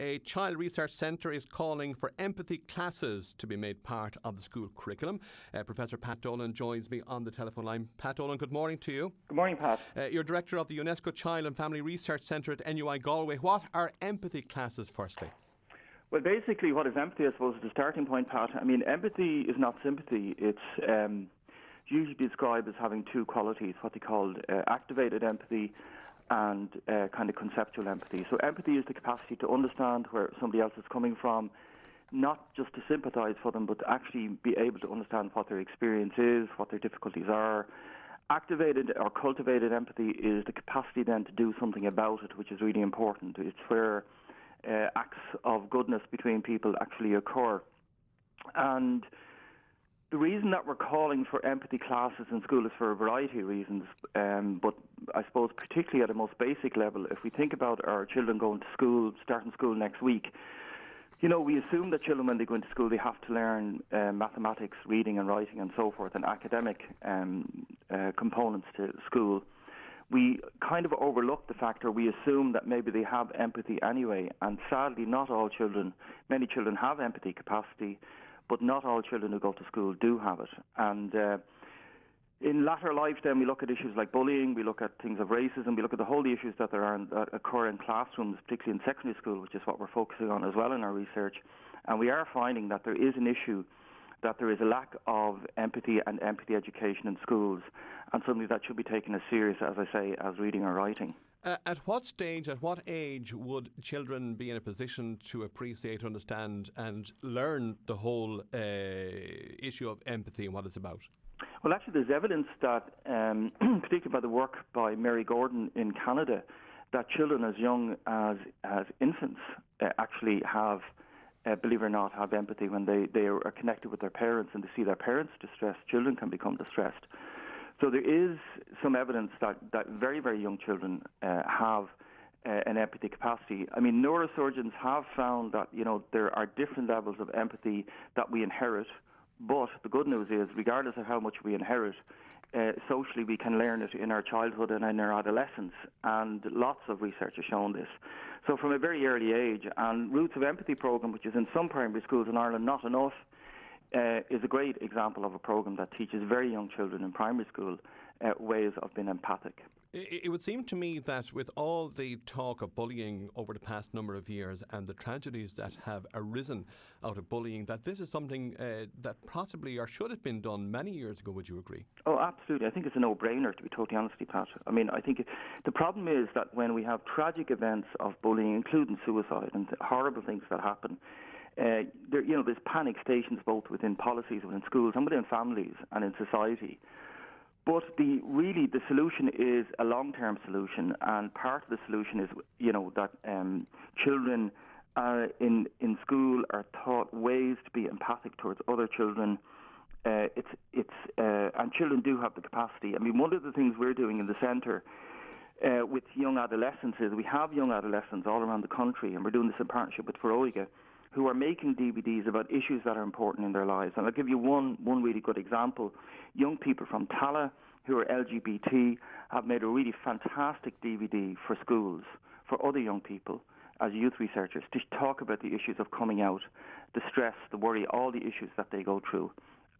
A child research centre is calling for empathy classes to be made part of the school curriculum. Professor Pat Dolan joins me on the telephone line. Pat Dolan, good morning to you. Good morning, Pat. You're Director of the UNESCO Child and Family Research Centre at NUI Galway. What are empathy classes, firstly? Well, basically, what is empathy, I suppose, is the starting point, Pat. I mean, empathy is not sympathy. It's usually described as having two qualities, what they call activated empathy and kind of conceptual empathy. So empathy is the capacity to understand where somebody else is coming from, not just to sympathise for them, but to actually be able to understand what their experience is, what their difficulties are. Activated or cultivated empathy is the capacity then to do something about it, which is really important. It's where acts of goodness between people actually occur. And the reason that we're calling for empathy classes in school is for a variety of reasons, but I suppose particularly at a most basic level, if we think about our children going to school, starting school next week, you know, we assume that children, when they go into school, they have to learn mathematics, reading and writing and so forth, and academic components to school. We kind of overlook the fact, or we assume that maybe they have empathy anyway, and sadly not all children, many children have empathy capacity, but not all children who go to school do have it. And in latter life then we look at issues like bullying, we look at things of racism, we look at the whole issues that that occur in classrooms, particularly in secondary school, which is what we're focusing on as well in our research. And we are finding that there is an issue, that there is a lack of empathy and empathy education in schools, and something that should be taken as serious, as I say, as reading or writing. At what stage, at what age would children be in a position to appreciate, understand and learn the whole issue of empathy and what it's about? Well, actually there's evidence that, particularly by the work by Mary Gordon in Canada, that children as young as infants actually have, believe it or not, have empathy when they are connected with their parents and they see their parents distressed. Children can become distressed. So there is some evidence that very, very young children have an empathy capacity. I mean, neurosurgeons have found that, you know, there are different levels of empathy that we inherit, but the good news is, regardless of how much we inherit, socially we can learn it in our childhood and in our adolescence, and lots of research has shown this. So from a very early age, and Roots of Empathy programme, which is in some primary schools in Ireland, not enough, is a great example of a programme that teaches very young children in primary school ways of being empathic. It would seem to me that with all the talk of bullying over the past number of years and the tragedies that have arisen out of bullying, that this is something that possibly or should have been done many years ago. Would you agree? Oh, absolutely. I think it's a no-brainer, to be totally honest with you, Pat. I mean, I think the problem is that when we have tragic events of bullying, including suicide and horrible things that happen, there's panic stations both within policies, within schools and within families and in society. But the solution is a long-term solution, and part of the solution is, you know, that children in school are taught ways to be empathic towards other children. And children do have the capacity. I mean, one of the things we're doing in the centre with young adolescents is we have young adolescents all around the country, and we're doing this in partnership with Foróige, who are making DVDs about issues that are important in their lives. And I'll give you one really good example. Young people from Tala who are LGBT have made a really fantastic DVD for schools, for other young people as youth researchers, to talk about the issues of coming out, the stress, the worry, all the issues that they go through.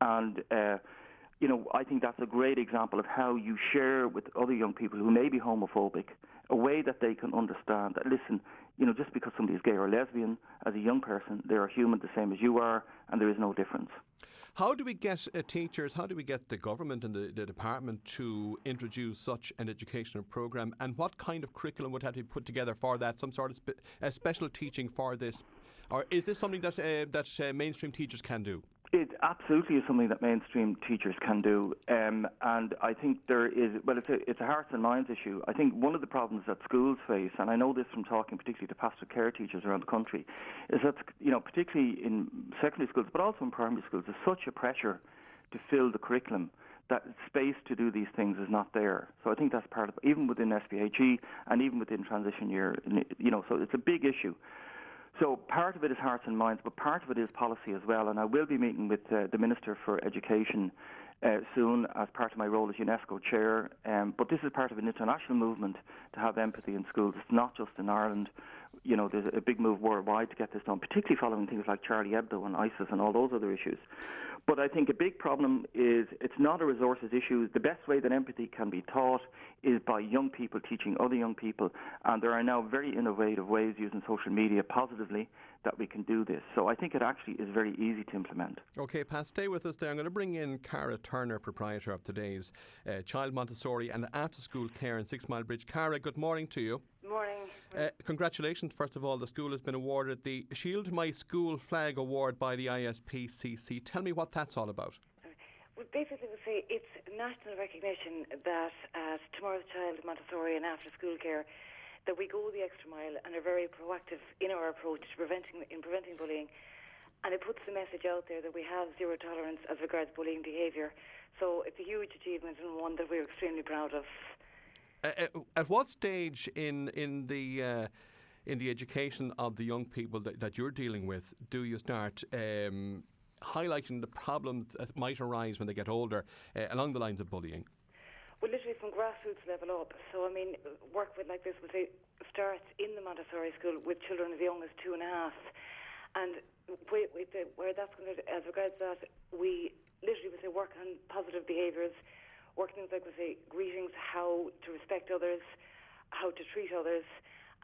And I think that's a great example of how you share with other young people who may be homophobic a way that they can understand that, listen, you know, just because somebody is gay or lesbian, as a young person, they are human the same as you are, and there is no difference. How do we get teachers, how do we get the government and the department to introduce such an educational programme, and what kind of curriculum would have to be put together for that, some sort of special teaching for this? Or is this something that mainstream teachers can do? It absolutely is something that mainstream teachers can do, and I think it's a hearts and minds issue. I think one of the problems that schools face, and I know this from talking particularly to pastoral care teachers around the country, is that, you know, particularly in secondary schools, but also in primary schools, there's such a pressure to fill the curriculum that space to do these things is not there. So I think that's part of it, even within SPHE and even within transition year, you know, so it's a big issue. So part of it is hearts and minds, but part of it is policy as well. And I will be meeting with the Minister for Education soon as part of my role as UNESCO chair. But this is part of an international movement to have empathy in schools. It's not just in Ireland. there's a big move worldwide to get this done, particularly following things like Charlie Hebdo and ISIS and all those other issues. But I think a big problem is it's not a resources issue. The best way that empathy can be taught is by young people teaching other young people, and there are now very innovative ways using social media positively that we can do this. So I think it actually is very easy to implement. Okay, Pat, stay with us there. I'm going to bring in Cara Turner, proprietor of today's Child Montessori and After School Care in 6 Mile Bridge. Cara, good morning to you. Morning. Congratulations, first of all. The school has been awarded the Shield My School Flag Award by the ISPCC. Tell me what that's all about. Well, basically, we say it's national recognition that at Tomorrow's Child Montessori and After School Care that we go the extra mile and are very proactive in our approach to preventing bullying. And it puts the message out there that we have zero tolerance as regards bullying behaviour. So it's a huge achievement and one that we're extremely proud of. At what stage in the education of the young people that you're dealing with do you start highlighting the problems that might arise when they get older along the lines of bullying? Well, literally from grassroots level up. So, I mean, work with like this would say starts in the Montessori school with children as young as 2.5. And where that's going to, as regards that, we literally would say work on positive behaviours, work things like we say greetings, how to respect others, how to treat others,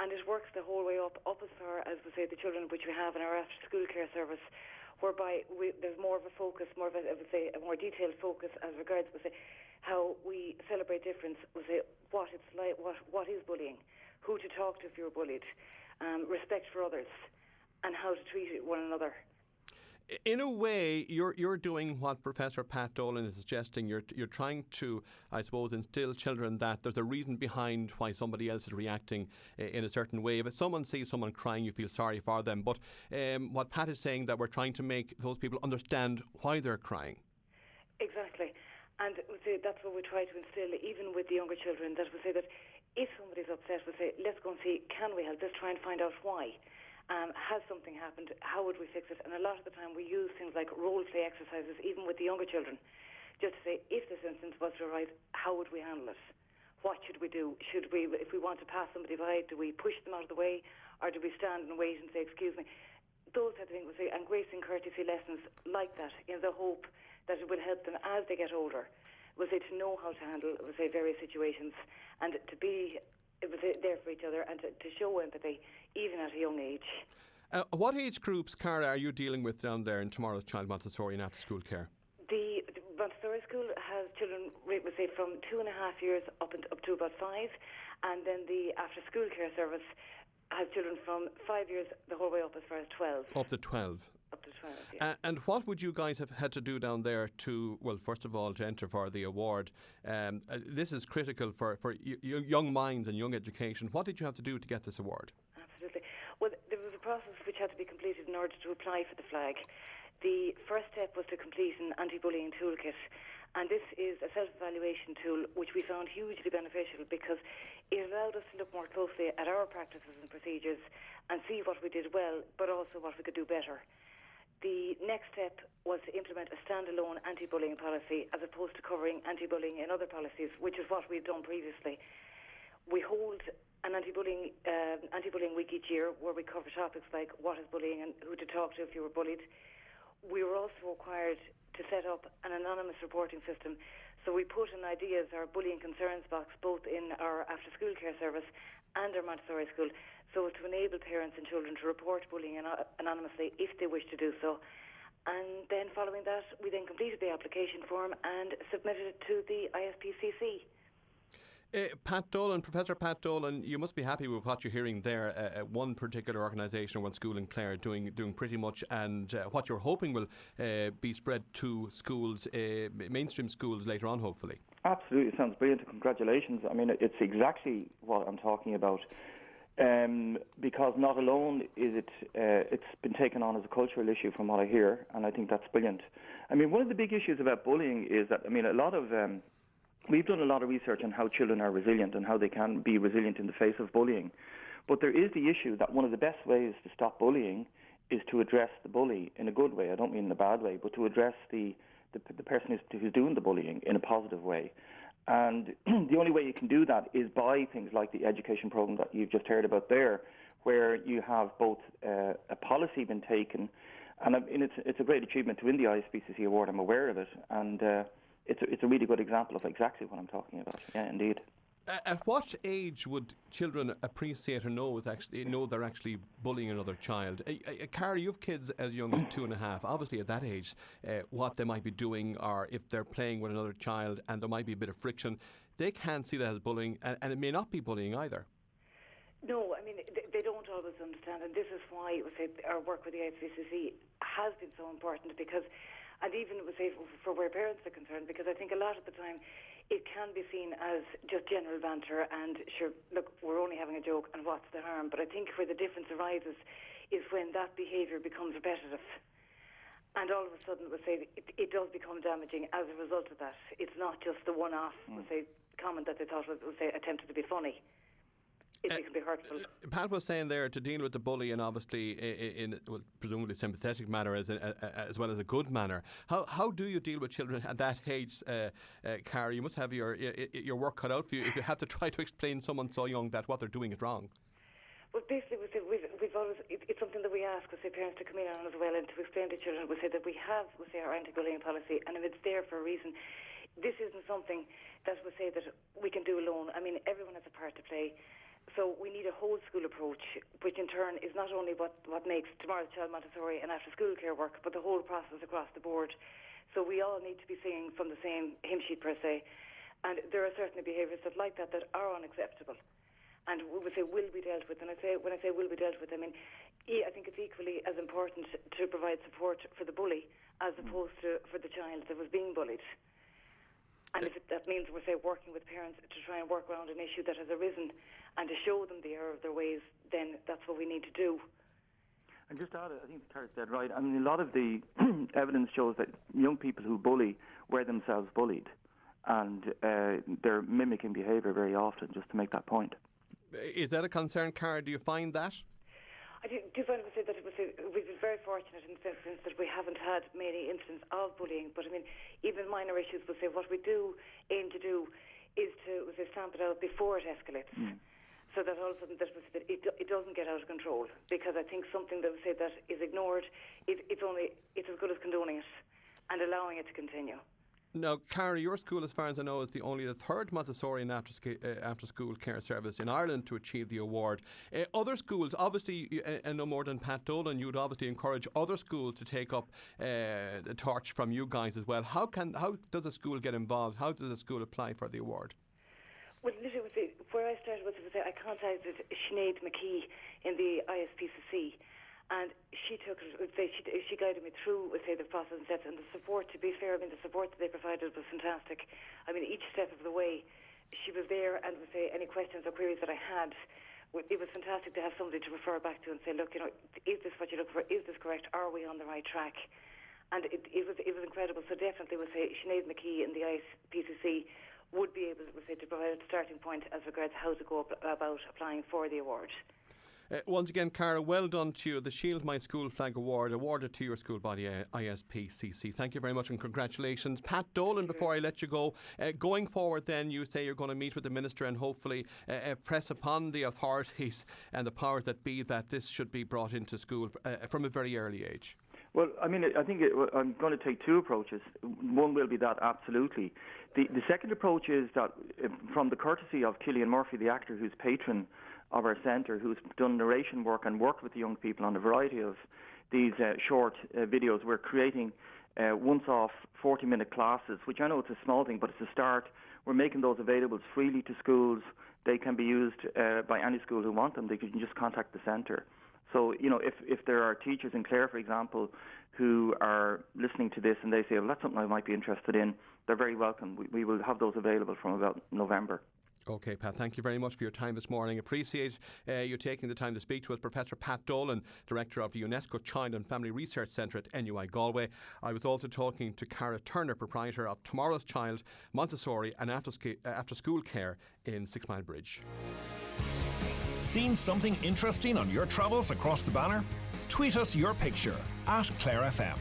and it works the whole way up as far as we say the children which we have in our after school care service, whereby there's more of a focus, more of a, I would say, a more detailed focus as regards we say how we celebrate difference, we say what it's like, what is bullying, who to talk to if you're bullied, respect for others, and how to treat one another. In a way, you're doing what Professor Pat Dolan is suggesting. You're trying to, I suppose, instill children that there's a reason behind why somebody else is reacting in a certain way. If someone sees someone crying, you feel sorry for them. But what Pat is saying, that we're trying to make those people understand why they're crying. Exactly. And we say that's what we try to instill, even with the younger children, that we say that if somebody's upset, we say, let's go and see, can we help? Let's try and find out why. Has something happened? How would we fix it? And a lot of the time we use things like role-play exercises, even with the younger children, just to say, if this instance was to arise, how would we handle it? What should we do? Should we, if we want to pass somebody by, do we push them out of the way, or do we stand and wait and say, excuse me? Those type of things, we say, and grace and courtesy lessons like that, in the hope that it will help them as they get older. We'll say to know how to handle, we'll say, various situations, and to be there for each other, and to show empathy even at a young age. What age groups, Cara, are you dealing with down there in Tomorrow's Child Montessori and After School Care? The Montessori school has children, we say, from 2.5 years up to about 5, and then the After School Care service has children from 5 years the whole way up as far as 12. Up to 12. Up to 12, yeah. And what would you guys have had to do down there to, well, first of all, to enter for the award? This is critical for young minds and young education. What did you have to do to get this award? Absolutely. Well, there was a process which had to be completed in order to apply for the flag. The first step was to complete an anti-bullying toolkit, and this is a self-evaluation tool which we found hugely beneficial because it allowed us to look more closely at our practices and procedures and see what we did well, but also what we could do better. The next step was to implement a standalone anti-bullying policy as opposed to covering anti-bullying in other policies, which is what we've done previously. We hold an anti-bullying week each year where we cover topics like what is bullying and who to talk to if you were bullied. We were also required to set up an anonymous reporting system. So we put in ideas, our bullying concerns box, both in our after-school care service and our Montessori school, so to enable parents and children to report bullying anonymously if they wish to do so. And then following that, we then completed the application form and submitted it to the ISPCC. Pat Dolan, Professor Pat Dolan, you must be happy with what you're hearing there. One particular organisation, one school in Clare, doing pretty much, and what you're hoping will be spread to schools, mainstream schools later on, hopefully. Absolutely, sounds brilliant. Congratulations. I mean, it's exactly what I'm talking about. Because not alone is it's been taken on as a cultural issue from what I hear, and I think that's brilliant. I mean, one of the big issues about bullying is that, I mean, we've done a lot of research on how children are resilient and how they can be resilient in the face of bullying. But there is the issue that one of the best ways to stop bullying is to address the bully in a good way. I don't mean in a bad way, but to address the person who's doing the bullying in a positive way. And the only way you can do that is by things like the education program that you've just heard about there, where you have both a policy been taken, and it's a great achievement to win the ISPCC award. I'm aware of it, and it's a really good example of exactly what I'm talking about. Yeah, indeed. At what age would children appreciate or know they're actually bullying another child? Cara, you have kids as young as 2.5. Obviously, at that age, what they might be doing, or if they're playing with another child and there might be a bit of friction, they can't see that as bullying, and it may not be bullying either. No, I mean, they don't always understand, and this is why our work with the ISPCC has been so important, because, and even for where parents are concerned, because I think a lot of the time it can be seen as just general banter and sure, look, we're only having a joke and what's the harm? But I think where the difference arises is when that behaviour becomes repetitive. And all of a sudden, it does become damaging as a result of that. It's not just the one-off, comment that they thought was attempted to be funny. It can be hurtful. Pat was saying there, to deal with the bully, and obviously in presumably sympathetic manner as well as a good manner. How do you deal with children at that age, Cara? You must have your work cut out for you if you have to try to explain to someone so young that what they're doing is wrong. Well, basically, we've always, it's something that we ask, parents to come in on as well and to explain to children. We say that we have, our anti-bullying policy, and if it's there for a reason, this isn't something that we say that we can do alone. I mean, everyone has a part to play. So we need a whole school approach, which in turn is not only what makes Tomorrow's Child Montessori and after school care work, but the whole process across the board. So we all need to be singing from the same hymn sheet per se. And there are certainly behaviours that are unacceptable. And we would say will be dealt with. And when I say will be dealt with, I mean, I think it's equally as important to provide support for the bully as opposed to for the child that was being bullied. And if that means working with parents to try and work around an issue that has arisen and to show them the error of their ways, then that's what we need to do. And just to add, I think Tara's dead right. I mean, a lot of the evidence shows that young people who bully were themselves bullied, and they're mimicking behaviour very often, just to make that point. Is that a concern, Cara? Do you find that? I do find that we've been very fortunate in the sense that we haven't had many incidents of bullying, but I mean, even minor issues, what we do aim to do is to stamp it out before it escalates, so that all of a sudden it doesn't get out of control. Because I think something that is ignored, it's as good as condoning it and allowing it to continue. Now, Cara, your school, as far as I know, is only the third Montessori and after-school care service in Ireland to achieve the award. Other schools, obviously, no more than Pat Dolan, you would obviously encourage other schools to take up the torch from you guys as well. How does a school get involved? How does a school apply for the award? Well, literally, where I started was I contacted Sinead McKee in the ISPCC. And she guided me through, the process and steps, and the support, to be fair, the support that they provided was fantastic. I mean, each step of the way, she was there, and any questions or queries that I had, it was fantastic to have somebody to refer back to and say, look, is this what you look for? Is this correct? Are we on the right track? And it was incredible. So definitely, Sinead McKee in the ISPCC would be able to provide a starting point as regards how to go about applying for the award. Once again, Cara, well done to you. The Shield My School Flag Award, awarded to your school body, ISPCC. Thank you very much and congratulations. Pat Dolan, before I let you go, going forward then, you say you're going to meet with the Minister and hopefully press upon the authorities and the powers that be that this should be brought into school from a very early age. Well, I mean, I think I'm going to take two approaches. One will be that, absolutely. The second approach is that from the courtesy of Cillian Murphy, the actor who's patron of our centre, who's done narration work and worked with the young people on a variety of these short videos. We're creating once-off 40-minute classes, which I know it's a small thing, but it's a start. We're making those available freely to schools. They can be used by any school who want them. They can just contact the centre. So, if there are teachers in Clare, for example, who are listening to this and they say, well, that's something I might be interested in, they're very welcome. We will have those available from about November. OK, Pat, thank you very much for your time this morning. Appreciate you taking the time to speak to us. Professor Pat Dolan, Director of the UNESCO Child and Family Research Centre at NUI Galway. I was also talking to Cara Turner, proprietor of Tomorrow's Child, Montessori and after-school care in 6 Mile Bridge. Seen something interesting on your travels across the banner? Tweet us your picture at Clare FM.